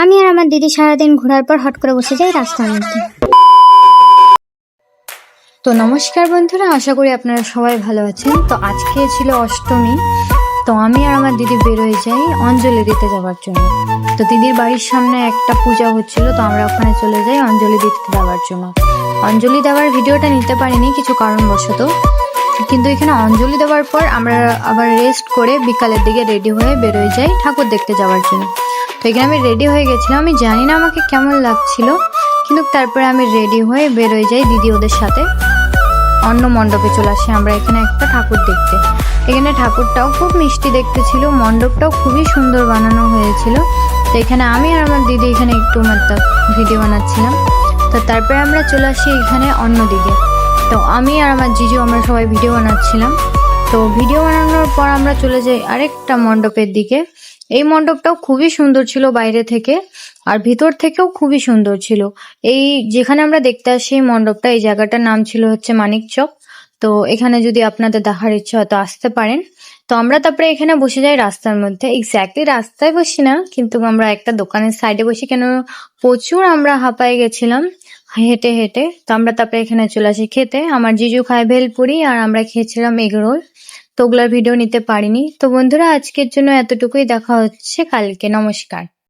আমি আর আমার দিদি সারাদিন ঘোরার পর হট করে বসে যাই রাস্তার মধ্যে। তো নমস্কার বন্ধুরা, আশা করি আপনারা সবাই ভালো আছেন। তো আজকে ছিল অষ্টমী, তো আমি আর আমার দিদি বেরোয় যাই অঞ্জলি দিতে যাওয়ার জন্য। তো দিদির বাড়ির সামনে একটা পূজা হচ্ছিল, তো আমরা ওখানে চলে যাই অঞ্জলি দিতে দেওয়ার জন্য। অঞ্জলি দেওয়ার ভিডিওটা নিতে পারিনি কিছু কারণবশত, কিন্তু এখানে অঞ্জলি দেওয়ার পর আমরা আবার রেস্ট করে বিকালের দিকে রেডি হয়ে বেরোয় যাই ঠাকুর দেখতে যাওয়ার জন্য। তো এখানে আমি রেডি হয়ে গেছিলাম, আমি জানি না আমাকে কেমন লাগছিল, কিন্তু তারপরে আমি রেডি হয়ে বেরোয় যাই দিদি ওদের সাথে। অন্য মণ্ডপে চলে আসি আমরা এখানে একটা ঠাকুর দেখতে। এখানে ঠাকুরটাও খুব মিষ্টি দেখতে ছিল, মণ্ডপটাও খুবই সুন্দর বানানো হয়েছিল। তো এখানে আমি আর আমার দিদি এখানে একটু ভিডিও বানাচ্ছিলাম। তো তারপরে আমরা চলে আসি এখানে অন্যদিকে। তো আমি আর আমার জিজু আমরা সবাই ভিডিও বানাচ্ছিলাম। তো ভিডিও বানানোর পর আমরা চলে যাই আরেকটা মণ্ডপের দিকে। এই মণ্ডপটাও খুবই সুন্দর ছিল বাইরে থেকে, আর ভিতর থেকেও খুবই সুন্দর ছিল। এই যেখানে আমরা দেখতে আসি এই মণ্ডপটা, এই জায়গাটার নাম ছিল হচ্ছে মানিক চক। তো এখানে যদি আপনাদের দেখার ইচ্ছা হয় তো আসতে পারেন। তো আমরা তারপরে এখানে বসে যাই রাস্তার মধ্যে, এক্স্যাক্টলি রাস্তায় বসি না, কিন্তু আমরা একটা দোকানের সাইডে বসি, কেন প্রচুর আমরা হাঁপায়ে গেছিলাম হেঁটে হেঁটে। তো আমরা তারপরে এখানে চলে আসি খেতে। আমার জিজু খায় ভেলপুরি আর আমরা খেয়েছিলাম এগরোল। তো ওগুলোর ভিডিও নিতে পারিনি। তো বন্ধুরা, আজকের জন্য এতটুকুই, দেখা হচ্ছে কালকে। নমস্কার।